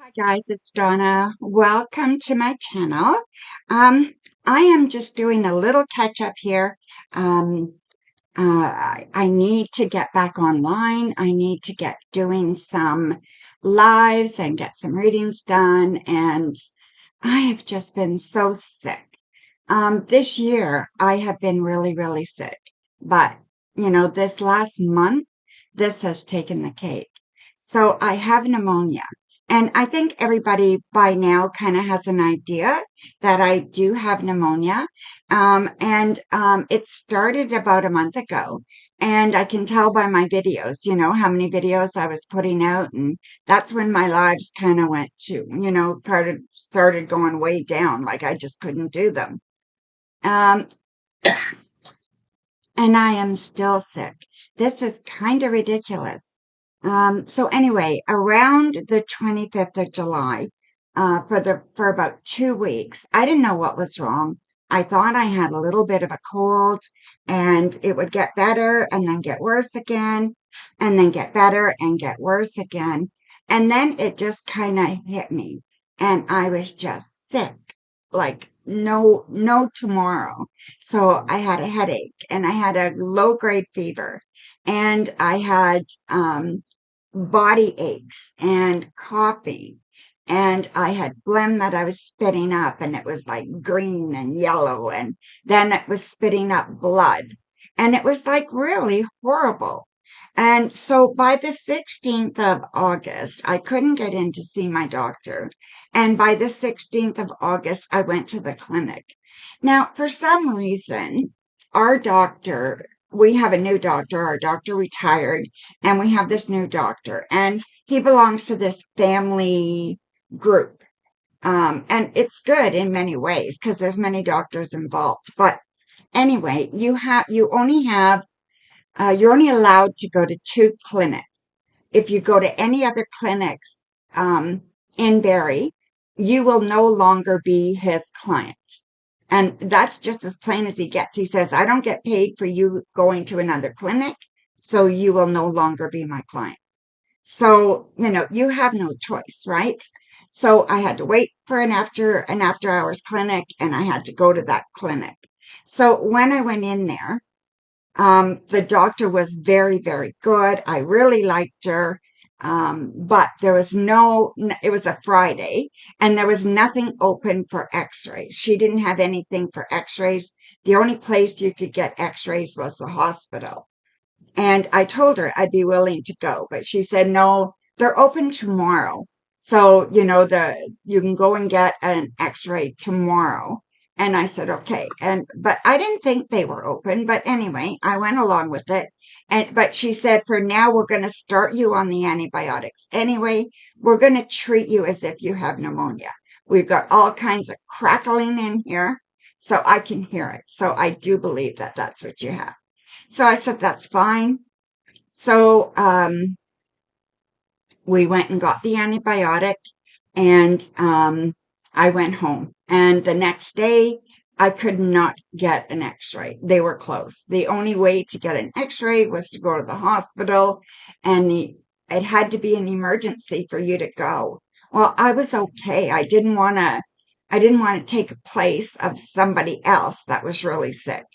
Hi guys, it's Donna. Welcome to my channel. Um, I am just doing a little catch up here. I need to get back online. I need to get doing some lives and get some readings done. And I have just been so sick. This year I have been really, really sick. But, this last month, this has taken the cake. So I have pneumonia. And I think everybody by now kind of has an idea that I do have pneumonia. It started about a month ago. And I can tell by my videos, how many videos I was putting out. And that's when my lives kind of went to, started going way down. Like I just couldn't do them. Um, and I am still sick. This is kind of ridiculous. So anyway, around the 25th of July, for about 2 weeks, I didn't know what was wrong. I thought I had a little bit of a cold and it would get better and then get worse again and then get better and get worse again. And then it just kind of hit me and I was just sick, like no tomorrow. So I had a headache and I had a low grade fever and I had body aches and coughing. And I had phlegm that I was spitting up and it was like green and yellow. And then it was spitting up blood. And it was like really horrible. And so by the 16th of August, I couldn't get in to see my doctor. And by the 16th of August, I went to the clinic. Now, for some reason, our doctor, we have a new doctor, our doctor retired, and we have this new doctor, and he belongs to this family group. And it's good in many ways because there's many doctors involved. But anyway, you're only allowed to go to two clinics. If you go to any other clinics in Barrie, you will no longer be his client. And that's just as plain as he gets. He says, I don't get paid for you going to another clinic, so you will no longer be my client. So, you have no choice, right? So I had to wait for an after hours clinic and I had to go to that clinic. So when I went in there, the doctor was very, very good. I really liked her. But it was a Friday and there was nothing open for x-rays. She didn't have anything for x-rays. The only place you could get x-rays was the hospital. And I told her I'd be willing to go, but she said, no, they're open tomorrow. So, you can go and get an x-ray tomorrow. And I said, okay. But I didn't think they were open. But anyway, I went along with it. But she said, for now, we're going to start you on the antibiotics. Anyway, we're going to treat you as if you have pneumonia. We've got all kinds of crackling in here, so I can hear it. So I do believe that that's what you have. So I said, that's fine. So we went and got the antibiotic and I went home. And the next day, I could not get an x-ray. They were closed. The only way to get an x-ray was to go to the hospital and it had to be an emergency for you to go. Well, I was okay. I didn't want to take a place of somebody else that was really sick.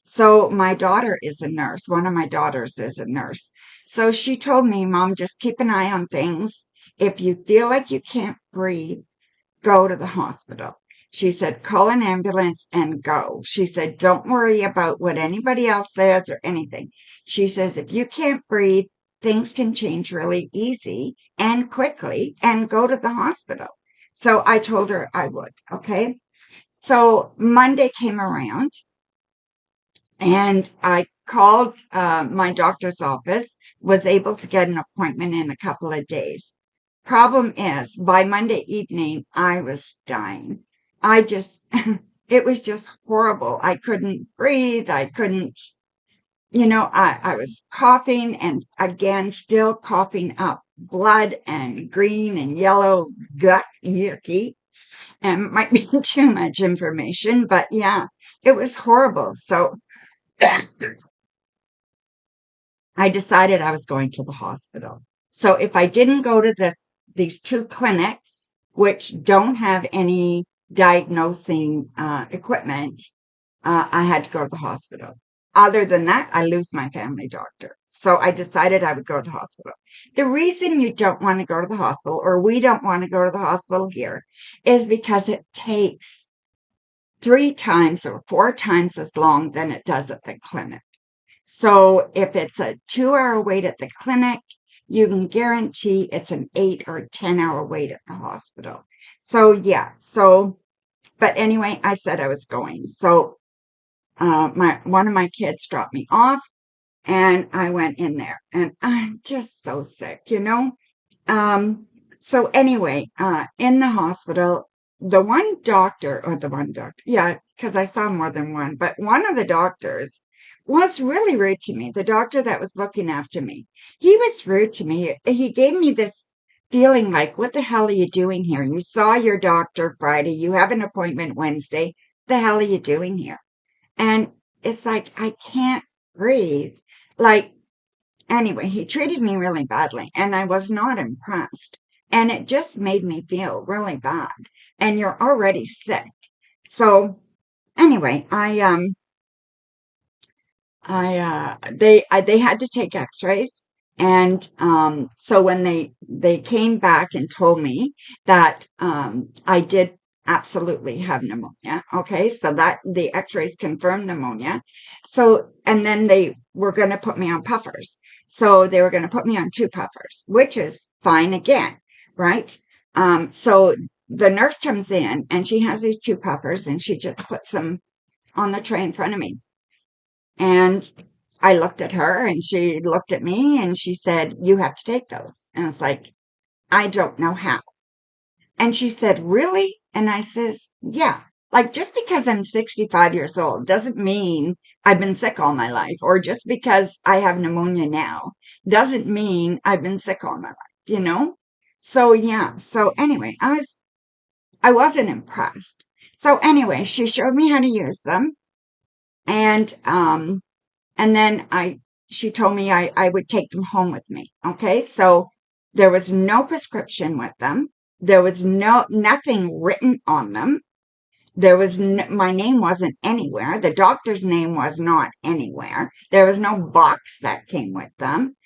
So my daughter is a nurse. One of my daughters is a nurse. So she told me, Mom, just keep an eye on things. If you feel like you can't breathe, go to the hospital. She said, call an ambulance and go. She said, don't worry about what anybody else says or anything. She says, if you can't breathe, things can change really easy and quickly and go to the hospital. So I told her I would. Okay. So Monday came around and I called my doctor's office, was able to get an appointment in a couple of days. Problem is, by Monday evening, I was dying. I just, it was just horrible. I couldn't breathe. I couldn't, I was coughing and again, still coughing up blood and green and yellow gut, yucky. And it might be too much information, but yeah, it was horrible. So I decided I was going to the hospital. So if I didn't go to these two clinics, which don't have any diagnosing equipment, I had to go to the hospital. Other than that, I lose my family doctor. So I decided I would go to the hospital. The reason you don't want to go to the hospital, or we don't want to go to the hospital here, is because it takes 3 times or 4 times as long than it does at the clinic. So if it's a 2 hour wait at the clinic, you can guarantee it's an 8 or 10 hour wait at the hospital. So yeah, but anyway, I said I was going. So my one of my kids dropped me off and I went in there and I'm just so sick. Um, so anyway, in the hospital, the one doctor, yeah, because I saw more than one, but one of the doctors was really rude to me. The doctor that was looking after me, he was rude to me. He gave me this feeling like, what the hell are you doing here? You saw your doctor Friday. You have an appointment Wednesday. The hell are you doing here? And it's like, I can't breathe. Like, anyway, he treated me really badly and I was not impressed. And it just made me feel really bad. And you're already sick. So anyway, they had to take x-rays. And so when they came back and told me that I did absolutely have pneumonia. Okay, so that the x-rays confirmed pneumonia. So and then they were going to put me on puffers. So they were going to put me on 2 puffers, which is fine again, right? So the nurse comes in and she has these 2 puffers and she just puts them on the tray in front of me. And I looked at her and she looked at me and she said, "You have to take those." And I was like, "I don't know how." And she said, "Really?" And I says, "Yeah. Like just because I'm 65 years old doesn't mean I've been sick all my life, or just because I have pneumonia now doesn't mean I've been sick all my life. So yeah. So anyway, I wasn't impressed. So anyway, she showed me how to use them. And then she told me I would take them home with me. Okay. So there was no prescription with them. There was nothing written on them. My name wasn't anywhere. The doctor's name was not anywhere. There was no box that came with them.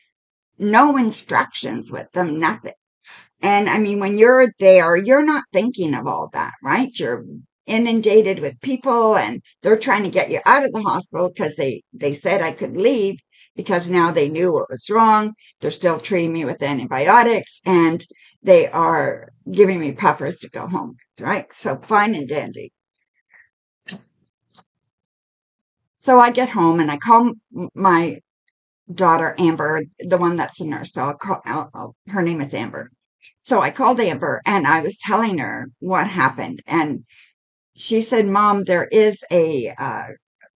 No instructions with them, nothing. And I mean, when you're there, you're not thinking of all that, right? You're inundated with people and they're trying to get you out of the hospital because they said I could leave because now they knew what was wrong. They're still treating me with antibiotics and they are giving me puffers to go home, right? So fine and dandy. So I get home and I call my daughter Amber, the one that's a nurse. So her name is Amber. So I called Amber and I was telling her what happened. And she said, "Mom, there is a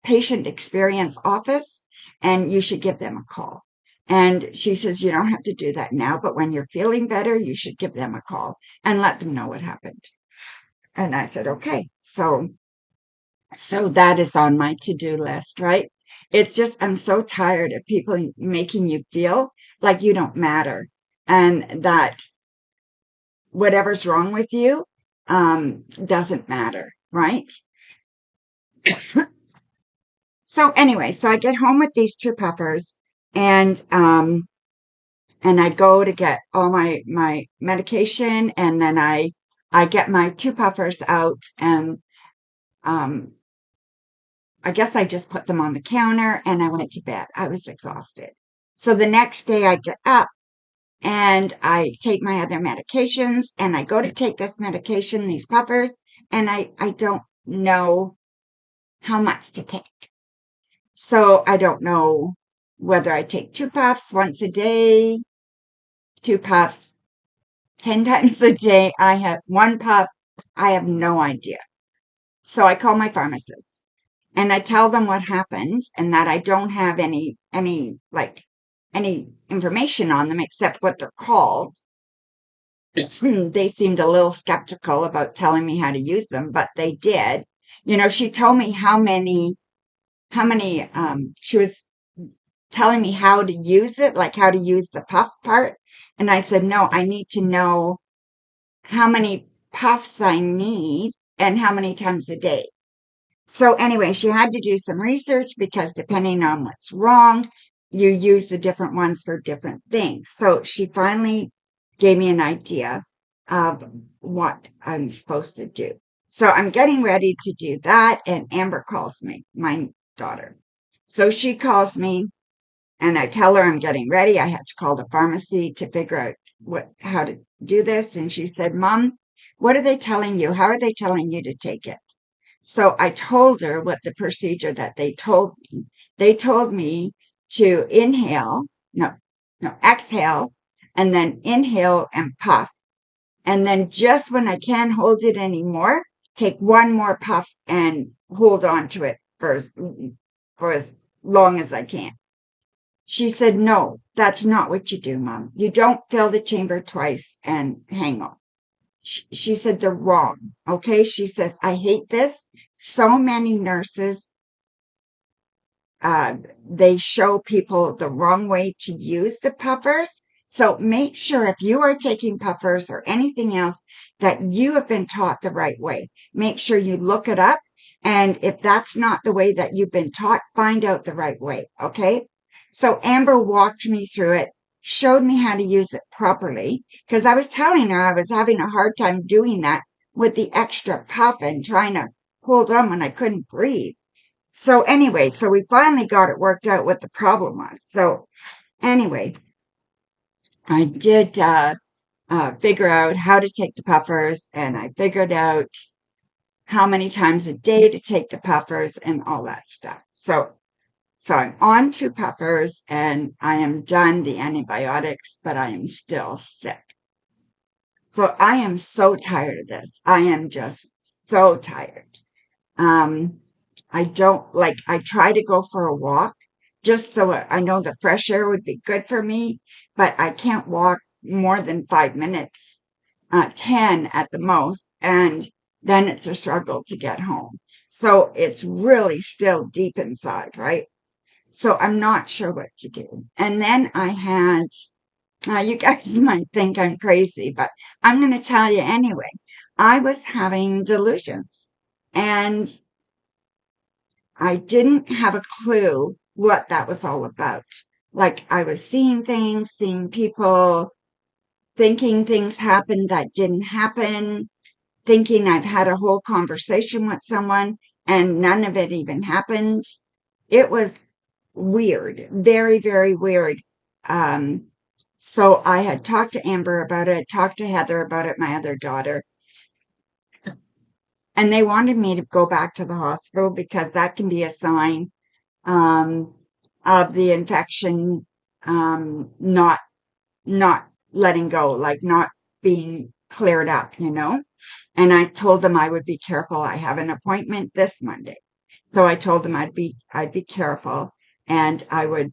patient experience office and you should give them a call." And she says, "You don't have to do that now, but when you're feeling better, you should give them a call and let them know what happened." And I said, "Okay." So that is on my to-do list, right? It's just, I'm so tired of people making you feel like you don't matter and that whatever's wrong with you doesn't matter, right? So anyway, so I get home with these 2 puffers and I go to get all my medication and then I get my 2 puffers out and um I guess I just put them on the counter and I went to bed. I was exhausted. So the next day I get up and I take my other medications and I go to take this medication, these puffers, and I don't know how much to take. So I don't know whether I take 2 puffs once a day, 2 puffs 10 times a day. I have 1 puff. I have no idea. So I call my pharmacist and I tell them what happened and that I don't have any information on them except what they're called. They seemed a little skeptical about telling me how to use them, but they did. She told me how many she was telling me how to use it, like how to use the puff part. And I said, "No, I need to know how many puffs I need and how many times a day. So anyway, she had to do some research because depending on what's wrong, you use the different ones for different things. So she finally gave me an idea of what I'm supposed to do. So I'm getting ready to do that, and Amber calls me, my daughter. So she calls me, and I tell her I'm getting ready. I had to call the pharmacy to figure out how to do this. And she said, Mom, what are they telling you? How are they telling you to take it? So I told her what the procedure that they told me. They told me to inhale, no, exhale, and then inhale and puff. And then just when I can't hold it anymore, take one more puff and hold on to it for as long as I can. She said, no, that's not what you do, Mom. You don't fill the chamber twice and hang on. She said, they're wrong. Okay. She says, I hate this. So many nurses, uh, they show people the wrong way to use the puffers. So make sure if you are taking puffers or anything else that you have been taught the right way. Make sure you look it up. And if that's not the way that you've been taught, find out the right way. Okay. So Amber walked me through it, showed me how to use it properly, because I was telling her I was having a hard time doing that with the extra puff and trying to hold on when I couldn't breathe. So anyway, so we finally got it worked out what the problem was. So anyway, I did figure out how to take the puffers, and I figured out how many times a day to take the puffers and all that stuff. So I'm on 2 puffers and I am done the antibiotics, but I am still sick. So I am so tired of this. I am just so tired. Um, I don't like, I try to go for a walk just so I know the fresh air would be good for me, but I can't walk more than 5 minutes, 10 at the most. And then it's a struggle to get home. So it's really still deep inside, right? So I'm not sure what to do. And then I had, you guys might think I'm crazy, but I'm going to tell you anyway. I was having delusions and I didn't have a clue what that was all about. Like I was seeing things, seeing people, thinking things happened that didn't happen, thinking I've had a whole conversation with someone and none of it even happened. It was weird, very, very weird. Um, so I had talked to Amber about it, talked to Heather about it, my other daughter, and they wanted me to go back to the hospital because that can be a sign um, of the infection not letting go, like not being cleared up, you know. And I told them I would be careful. I have an appointment this Monday, so I told them I'd be careful, and I would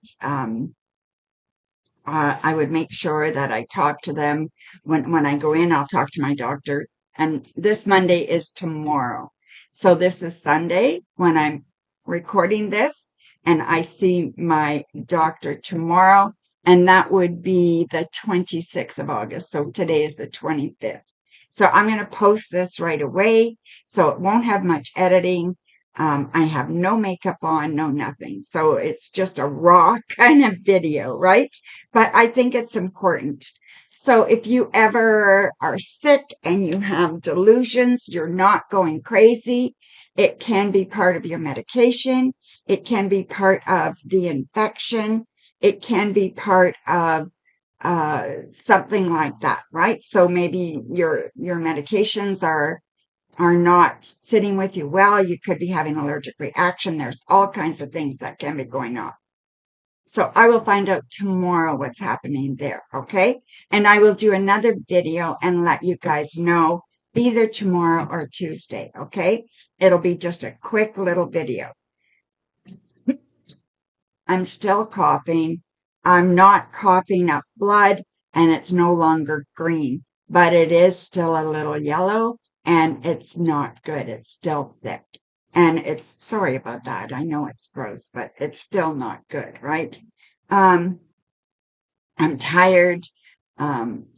make sure that I talk to them when I go in. I'll talk to my doctor. And this Monday is tomorrow. So this is Sunday when I'm recording this, and I see my doctor tomorrow, and that would be the 26th of August. So today is the 25th. So I'm going to post this right away. So it won't have much editing. I have no makeup on, no nothing. So it's just a raw kind of video, right? But I think it's important. So if you ever are sick and you have delusions, you're not going crazy. It can be part of your medication. It can be part of the infection. It can be part of something like that, right? So maybe your medications are not sitting with you well. You could be having an allergic reaction. There's all kinds of things that can be going on. So I will find out tomorrow what's happening there, okay? And I will do another video and let you guys know either tomorrow or Tuesday, okay? It'll be just a quick little video. I'm still coughing. I'm not coughing up blood and it's no longer green, but it is still a little yellow and it's not good. It's still thick. And it's sorry about that. I know it's gross, but it's still not good, right? I'm tired.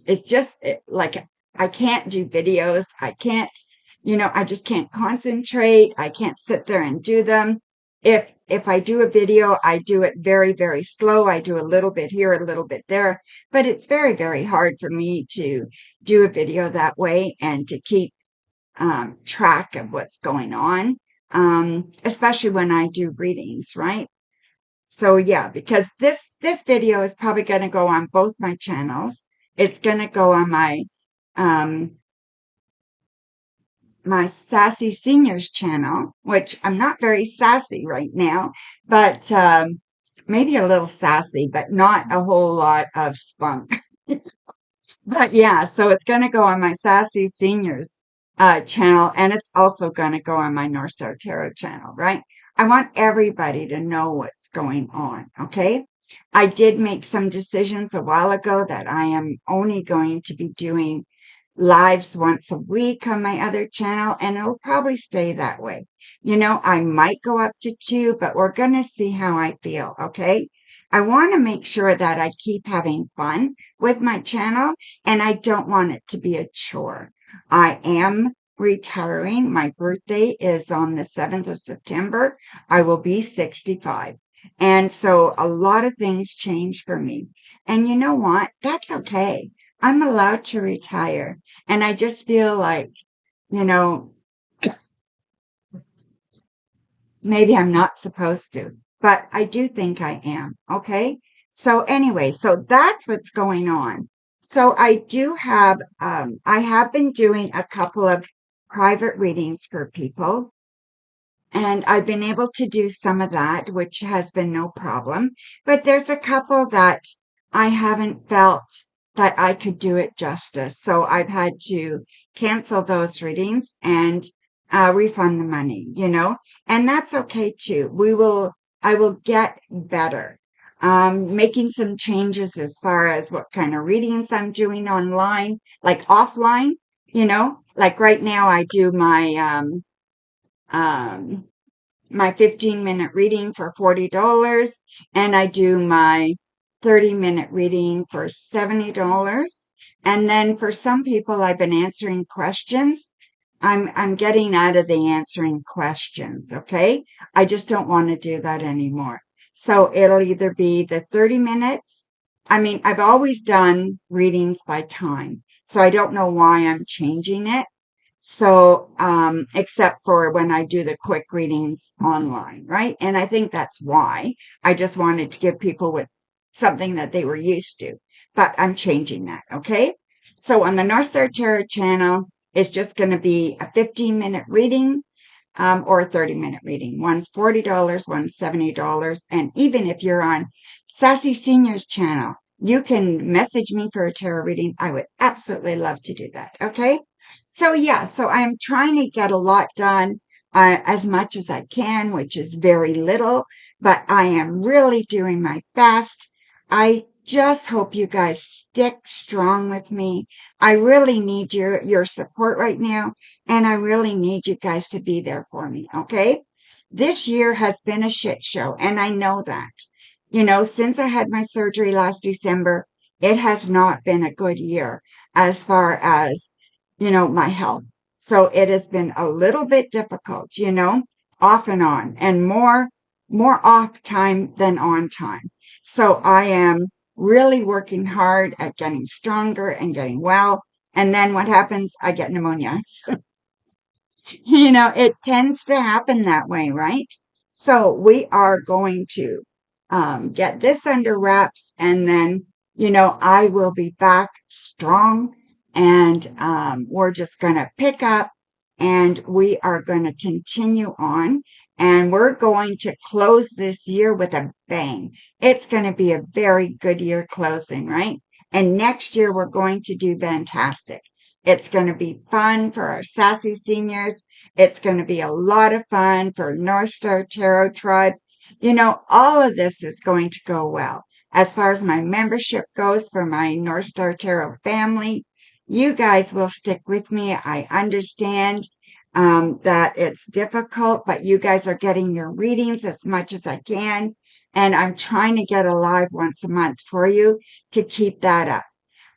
It's just like I can't do videos. I can't, I just can't concentrate. I can't sit there and do them. If I do a video, I do it very, very slow. I do a little bit here, a little bit there, but it's very, very hard for me to do a video that way and to keep track of what's going on, especially when I do readings, right? So yeah, because this video is probably going to go on both my channels. It's going to go on um, my Sassy Seniors channel, which I'm not very sassy right now, but maybe a little sassy, but not a whole lot of spunk. But yeah, so it's going to go on my Sassy Seniors channel, and it's also going to go on my North Star Tarot channel, right? I want everybody to know what's going on, okay? I did make some decisions a while ago that I am only going to be doing lives once a week on my other channel, and it'll probably stay that way. I might go up to two, but we're going to see how I feel, okay? I want to make sure that I keep having fun with my channel, and I don't want it to be a chore. I am retiring. My birthday is on the 7th of September. I will be 65. And so a lot of things change for me. And you know what? That's okay. I'm allowed to retire. And I just feel like, you know, maybe I'm not supposed to, but I do think I am. Okay. So anyway, so that's what's going on. So I have been doing a couple of private readings for people, and I've been able to do some of that, which has been no problem. But there's a couple that I haven't felt that I could do it justice. So I've had to cancel those readings and refund the money. And that's okay too. I will get better. Making some changes as far as what kind of readings I'm doing online, like offline, like right now I do um, my 15-minute reading for $40, and I do my 30-minute reading for $70. And then for some people, I've been answering questions. I'm getting out of the answering questions, okay? I just don't want to do that anymore. So it'll either be the 30 minutes. I mean, I've always done readings by time, so I don't know why I'm changing it. So, except for when I do the quick readings online, right? And I think that's why I just wanted to give people with something that they were used to, but I'm changing that. Okay. So on the North Star Tarot channel, it's just going to be a 15-minute reading, or a 30-minute reading. One's $40, one's $70. And even if you're on Sassy Seniors channel, you can message me for a tarot reading. I would absolutely love to do that. Okay. So yeah, so I'm trying to get a lot done, as much as I can, which is very little, but I am really doing my best. I just hope you guys stick strong with me. I really need your support right now, and I really need you guys to be there for me, okay? This year has been a shit show, and I know that. Since I had my surgery last December, it has not been a good year as far as my health. So it has been a little bit difficult, off and on, and more off time than on time. So I am really working hard at getting stronger and getting well. And then what happens? I get pneumonia. It tends to happen that way, right? So we are going to get this under wraps, and then, I will be back strong, and we're just going to pick up, and we are going to continue on, and we're going to close this year with a bang. It's going to be a very good year closing, right? And next year we're going to do fantastic. It's going to be fun for our sassy seniors. It's going to be a lot of fun for North Star Tarot Tribe. All of this is going to go well. As far as my membership goes for my North Star Tarot family, you guys will stick with me. I understand that it's difficult, but you guys are getting your readings as much as I can. And I'm trying to get a live once a month for you to keep that up.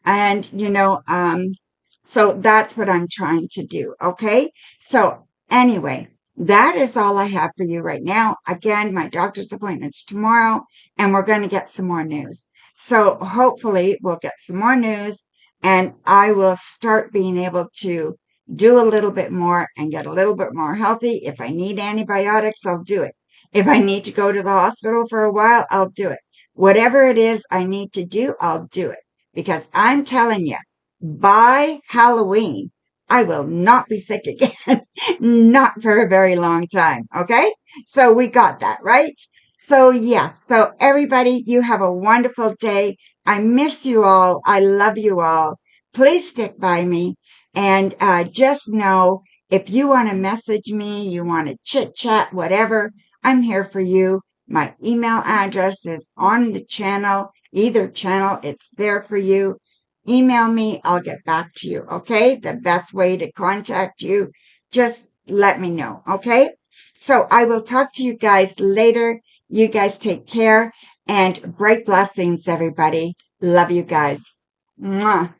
And, So that's what I'm trying to do. Okay. So anyway, that is all I have for you right now. Again, my doctor's appointment's tomorrow, and we're going to get some more news. So hopefully we'll get some more news, and I will start being able to do a little bit more and get a little bit more healthy. If I need antibiotics, I'll do it. If I need to go to the hospital for a while, I'll do it. Whatever it is I need to do, I'll do it. Because I'm telling you, by Halloween, I will not be sick again. Not for a very long time. Okay. So we got that, right? So yes. So everybody, you have a wonderful day. I miss you all. I love you all. Please stick by me. And just know if you want to message me, you want to chit chat, whatever, I'm here for you. My email address is on the channel, either channel, it's there for you. Email me, I'll get back to you, okay? The best way to contact you, just let me know, okay? So I will talk to you guys later. You guys take care and bright blessings, everybody. Love you guys. Mwah.